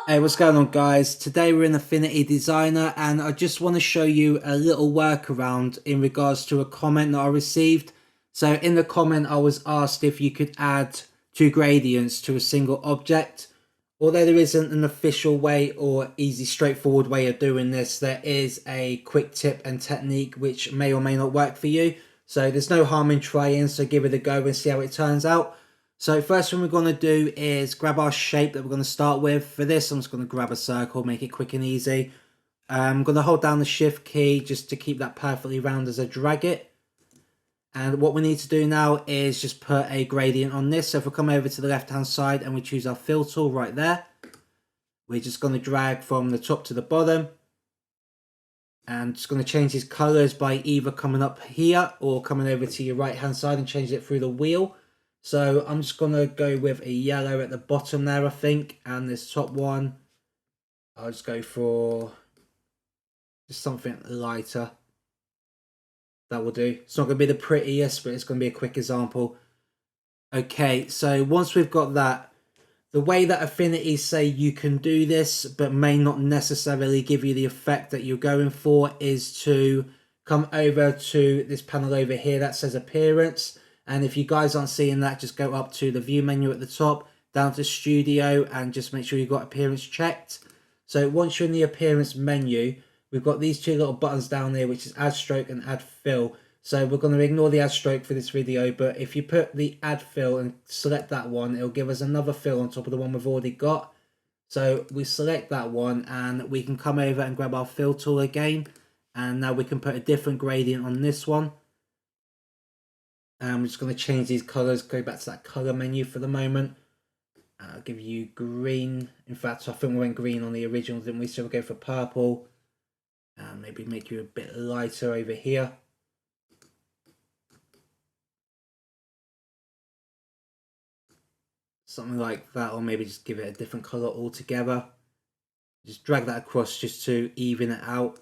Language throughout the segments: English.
Hey, what's going on, guys? Today we're in Affinity Designer and I just want to show you a little workaround in regards to a comment that I received. So in the comment I was asked if you could add two gradients to a single object. Although there isn't an official way or easy straightforward way of doing this, there is a quick tip and technique which may or may not work for you. So there's no harm in trying, so give it a go and see how it turns out. So first thing we're going to do is grab our shape that we're going to start with. For this, I'm just going to grab a circle, make it quick and easy. I'm going to hold down the shift key just to keep that perfectly round as I drag it. And what we need to do now is just put a gradient on this. So if we come over to the left hand side and we choose our fill tool right there, we're just going to drag from the top to the bottom. And just going to change these colors by either coming up here or coming over to your right hand side and change it through the wheel. So I'm just going to go with a yellow at the bottom there, I think. And this top one, I'll just go for just something lighter. That will do. It's not going to be the prettiest, but it's going to be a quick example. Okay, so once we've got that, the way that Affinity say you can do this, but may not necessarily give you the effect that you're going for, is to come over to this panel over here that says Appearance. And if you guys aren't seeing that, just go up to the View menu at the top, down to Studio, and just make sure you've got Appearance checked. So once you're in the Appearance menu, we've got these two little buttons down there, which is Add Stroke and Add Fill. So we're going to ignore the add stroke for this video, but if you put the add fill and select that one, it'll give us another fill on top of the one we've already got. So we select that one and we can come over and grab our fill tool again. And now we can put a different gradient on this one. And I'm just going to change these colors, go back to that color menu for the moment. I'll give you green. In fact, I think we went green on the original, didn't we? So we'll go for purple. And maybe make you a bit lighter over here. Something like that, or maybe just give it a different color altogether. Just drag that across just to even it out.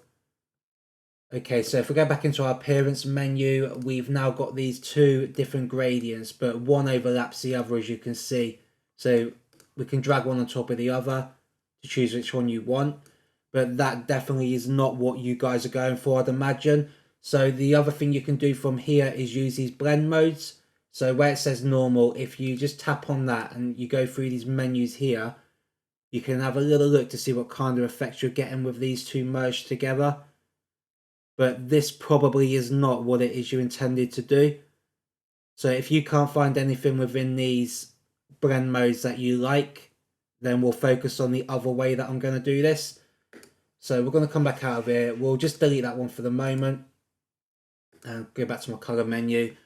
Okay, so if we go back into our appearance menu, we've now got these two different gradients, but one overlaps the other, as you can see. So we can drag one on top of the other to choose which one you want, but that definitely is not what you guys are going for, I'd imagine. So the other thing you can do from here is use these blend modes. So where it says normal, if you just tap on that and you go through these menus here, you can have a little look to see what kind of effects you're getting with these two merged together. But this probably is not what it is you intended to do. So if you can't find anything within these blend modes that you like, then we'll focus on the other way that I'm going to do this. So we're going to come back out of here. We'll just delete that one for the moment. And go back to my color menu.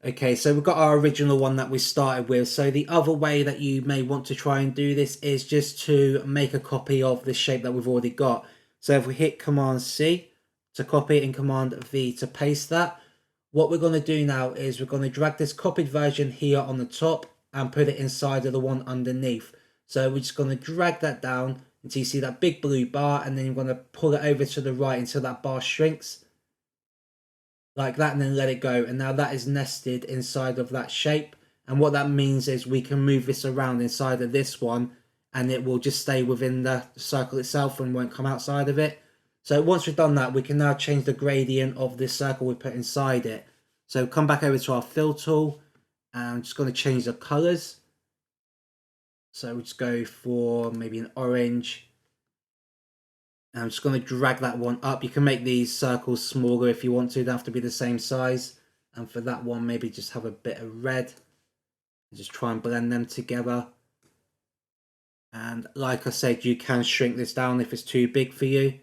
Okay, so we've got our original one that we started with. So the other way that you may want to try and do this is just to make a copy of the shape that we've already got. So if we hit Command C to copy it and Command V to paste that, what we're going to do now is we're going to drag this copied version here on the top and put it inside of the one underneath. So we're just going to drag that down until you see that big blue bar, and then you're going to pull it over to the right until that bar shrinks. Like that, and then let it go. And now that is nested inside of that shape. And what that means is we can move this around inside of this one and it will just stay within the circle itself and won't come outside of it. So once we've done that, we can now change the gradient of this circle we put inside it. So come back over to our fill tool and I'm just going to change the colors. So we'll just go for maybe an orange. I'm just going to drag that one up. You can make these circles smaller if you want to. They don't have to be the same size. And for that one, maybe just have a bit of red. Just try and blend them together. And like I said, you can shrink this down if it's too big for you.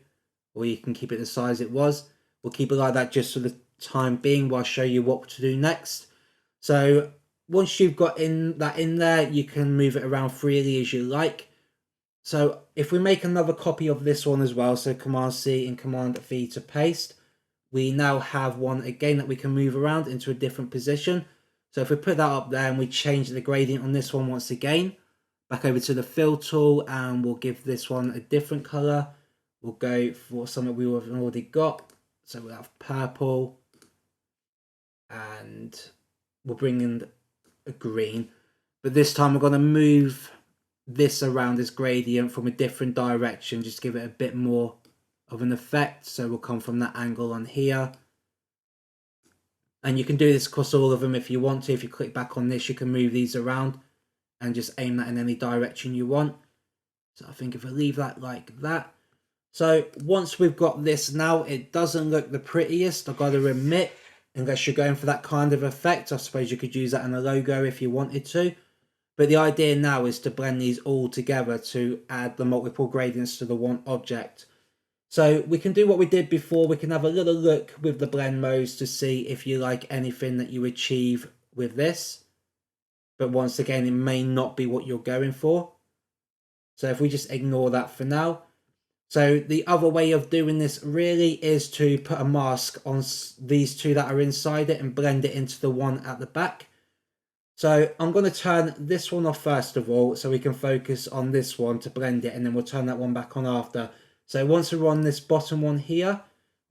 Or you can keep it the size it was. We'll keep it like that just for the time being while I show you what to do next. So once you've got that in there, you can move it around freely as you like. So if we make another copy of this one as well, so Command C and Command V to paste, we now have one again that we can move around into a different position. So if we put that up there and we change the gradient on this one once again, back over to the fill tool and we'll give this one a different color. We'll go for something we have already got. So we'll have purple and we'll bring in a green. But this time we're going to move this around this gradient from a different direction, just give it a bit more of an effect. So we'll come from that angle on here. And you can do this across all of them if you want to. If you click back on this, you can move these around and just aim that in any direction you want. So I think if I leave that like that. So once we've got this now, it doesn't look the prettiest, I've got to admit, unless you're going for that kind of effect. I suppose you could use that in a logo if you wanted to. But the idea now is to blend these all together to add the multiple gradients to the one object. So we can do what we did before. We can have a little look with the blend modes to see if you like anything that you achieve with this. But once again, it may not be what you're going for. So if we just ignore that for now. So the other way of doing this really is to put a mask on these two that are inside it and blend it into the one at the back. So I'm going to turn this one off first of all, so we can focus on this one to blend it, and then we'll turn that one back on after. So once we're on this bottom one here,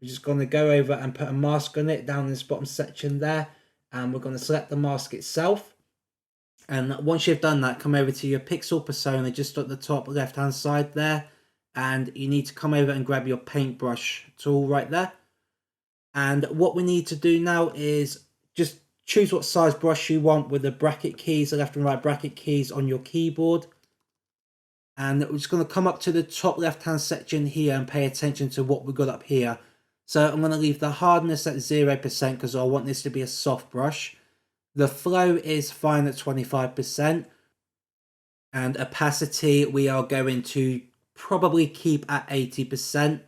we're just going to go over and put a mask on it down in this bottom section there. And we're going to select the mask itself. And once you've done that, come over to your pixel persona just at the top left hand side there. And you need to come over and grab your paintbrush tool right there. And what we need to do now is just choose what size brush you want with the bracket keys, the left and right bracket keys on your keyboard. And we're just going to come up to the top left hand section here and pay attention to what we've got up here. So I'm going to leave the hardness at 0% because I want this to be a soft brush. The flow is fine at 25%. And opacity we are going to probably keep at 80%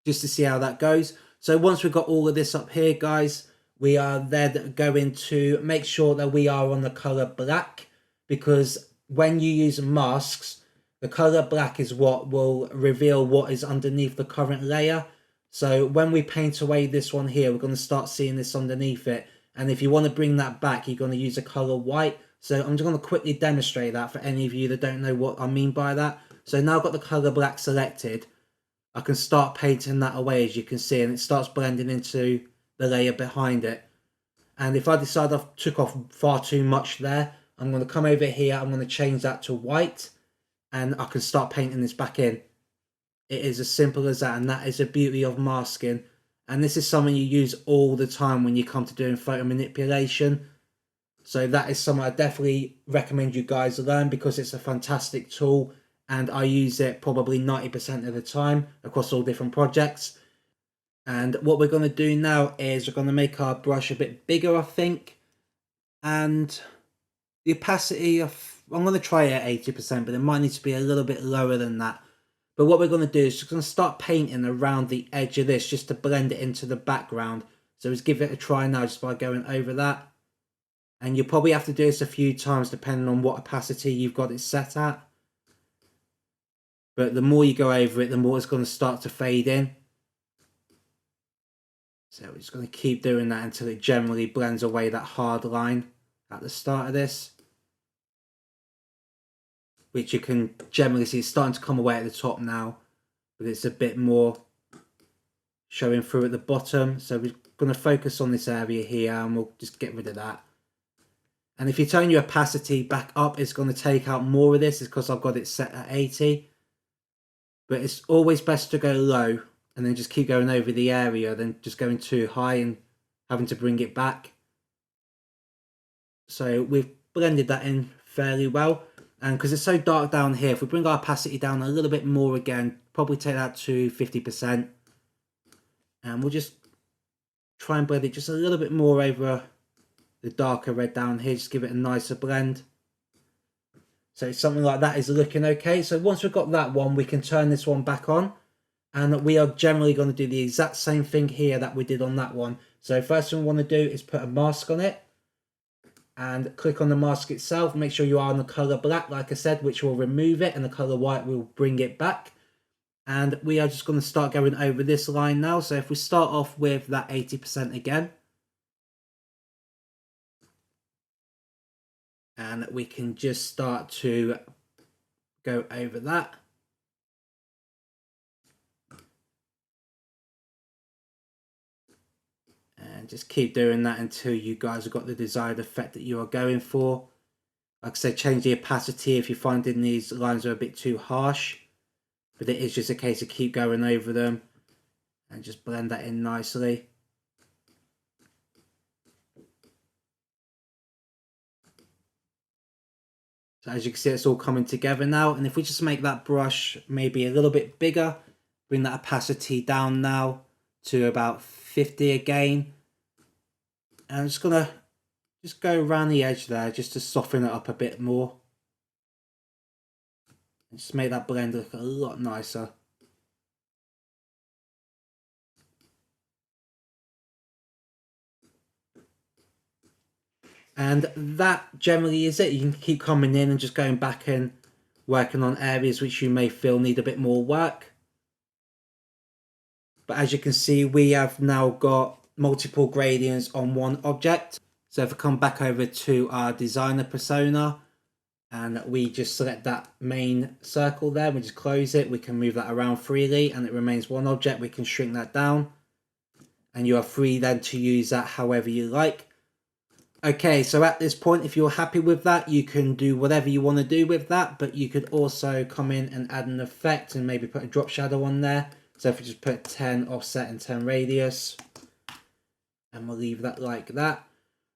just to see how that goes. So once we've got all of this up here, guys, we are then going to make sure that we are on the color black, because when you use masks, the color black is what will reveal what is underneath the current layer. So when we paint away this one here, we're going to start seeing this underneath it. And if you want to bring that back, you're going to use a color white. So I'm just going to quickly demonstrate that for any of you that don't know what I mean by that. So now I've got the color black selected. I can start painting that away, as you can see, and it starts blending into the layer behind it. And if I decide I've took off far too much there, I'm going to come over here, I'm going to change that to white, and I can start painting this back in. It is as simple as that, and that is the beauty of masking. And this is something you use all the time when you come to doing photo manipulation. So that is something I definitely recommend you guys learn, because it's a fantastic tool. And I use it probably 90% of the time across all different projects. And what we're going to do now is we're going to make our brush a bit bigger, I think. And the opacity, I'm going to try it at 80%, but it might need to be a little bit lower than that. But what we're going to do is just going to start painting around the edge of this just to blend it into the background. So let's give it a try now just by going over that. And you'll probably have to do this a few times depending on what opacity you've got it set at. But the more you go over it, the more it's going to start to fade in. So we're just going to keep doing that until it generally blends away that hard line at the start of this. Which you can generally see is starting to come away at the top now. But it's a bit more showing through at the bottom. So we're going to focus on this area here, and we'll just get rid of that. And if you turn your opacity back up, it's going to take out more of this. It's because I've got it set at 80. But it's always best to go low and then just keep going over the area than just going too high and having to bring it back. So we've blended that in fairly well. And because it's so dark down here, if we bring our opacity down a little bit more again, probably take that to 50%. And we'll just try and blend it just a little bit more over the darker red down here, just give it a nicer blend. So something like that is looking okay. So once we've got that one, we can turn this one back on. And we are generally going to do the exact same thing here that we did on that one. So first thing we want to do is put a mask on it. And click on the mask itself. Make sure you are on the color black, like I said, which will remove it. And the color white will bring it back. And we are just going to start going over this line now. So if we start off with that 80% again. And we can just start to go over that. And just keep doing that until you guys have got the desired effect that you are going for. Like I said, change the opacity if you're finding these lines are a bit too harsh. But it is just a case of keep going over them and just blend that in nicely. So as you can see, it's all coming together now. And if we just make that brush maybe a little bit bigger, bring that opacity down now to about 50 again. And I'm just gonna go around the edge there just to soften it up a bit more. And just make that blend look a lot nicer. And that generally is it. You can keep coming in and just going back and working on areas which you may feel need a bit more work. But as you can see, we have now got multiple gradients on one object. So if I come back over to our designer persona and we just select that main circle there, we just close it, we can move that around freely and it remains one object. We can shrink that down and you are free then to use that however you like. Okay, so at this point, if you're happy with that, you can do whatever you want to do with that, but you could also come in and add an effect and maybe put a drop shadow on there. So if we just put 10 offset and 10 radius, and we'll leave that like that.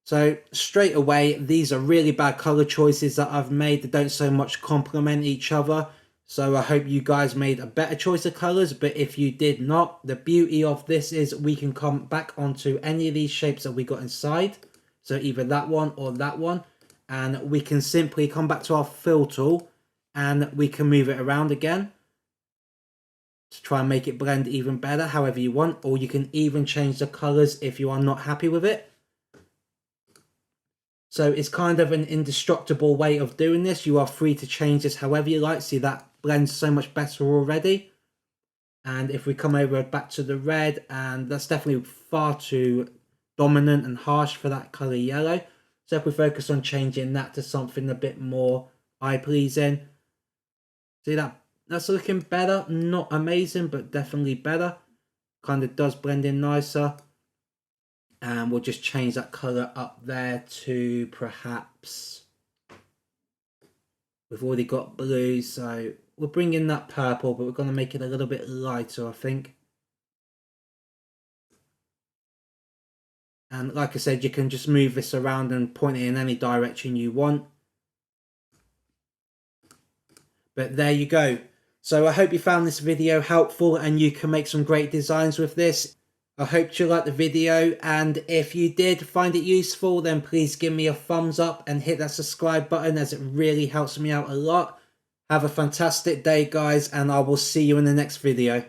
So straight away, these are really bad color choices that I've made that don't so much complement each other. So I hope you guys made a better choice of colors, but if you did not, the beauty of this is we can come back onto any of these shapes that we got inside. So either that one or that one, and we can simply come back to our fill tool and we can move it around again to try and make it blend even better however you want, or you can even change the colors if you are not happy with it. So it's kind of an indestructible way of doing this. You are free to change this however you like. See, that blends so much better already. And if we come over back to the red, and that's definitely far too dominant and harsh for that color yellow. So if we focus on changing that to something a bit more eye-pleasing, see that's looking better. Not amazing, but definitely better. Kind of does blend in nicer. And we'll just change that color up there to perhaps, we've already got blue, so we'll bring in that purple, but we're going to make it a little bit lighter, I think. And like I said, you can just move this around and point it in any direction you want. But there you go. So I hope you found this video helpful and you can make some great designs with this. I hope you liked the video, and if you did find it useful, then please give me a thumbs up and hit that subscribe button, as it really helps me out a lot. Have a fantastic day, guys, and I will see you in the next video.